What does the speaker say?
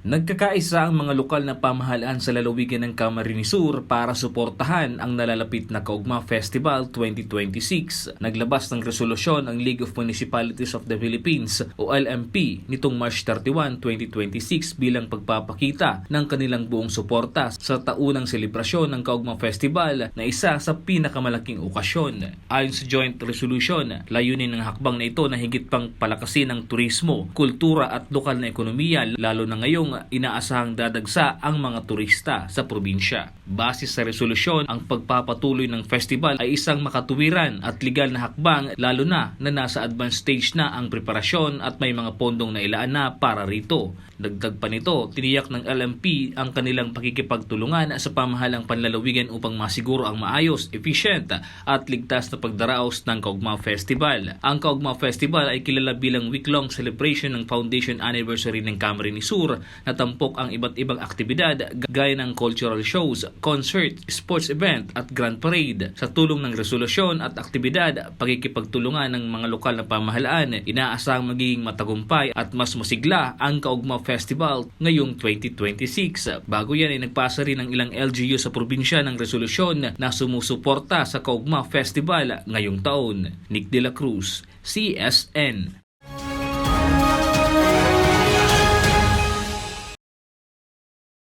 Nagkakaisa ang mga lokal na pamahalaan sa lalawigan ng Camarines Sur para suportahan ang nalalapit na Kaugma Festival 2026. Naglabas ng resolusyon ang League of Municipalities of the Philippines o LMP nitong March 31, 2026 bilang pagpapakita ng kanilang buong suporta sa taunang selebrasyon ng Kaugma Festival na isa sa pinakamalaking okasyon. Ayon sa joint resolution, layunin ng hakbang na ito na higit pang palakasin ang turismo, kultura at lokal na ekonomiya lalo na ngayong inaasahang dadagsa ang mga turista sa probinsya. Base sa resolusyon, ang pagpapatuloy ng festival ay isang makatuwiran at legal na hakbang lalo na nasa advanced stage na ang preparasyon at may mga pondong nailaan na para rito. Dagdag pa nito, tiniyak ng LMP ang kanilang pakikipagtulungan sa pamahalang panlalawigan upang masiguro ang maayos, efficient at ligtas na pagdaraos ng Kaugma Festival. Ang Kaugma Festival ay kilala bilang week-long celebration ng Foundation Anniversary ng Camarines Sur na tampok ang iba't ibang aktibidad gaya ng cultural shows, concert, sports event at grand parade. Sa tulong ng resolusyon at aktibidad, pakikipagtulungan ng mga lokal na pamahalaan, inaasahang magiging matagumpay at mas masigla ang Kaugma Festival ngayong 2026. Bago yan ay nagpasa rin ng ilang LGU sa probinsya ng resolusyon na sumusuporta sa Kaugma Festival ngayong taon. Nick De La Cruz, CSN.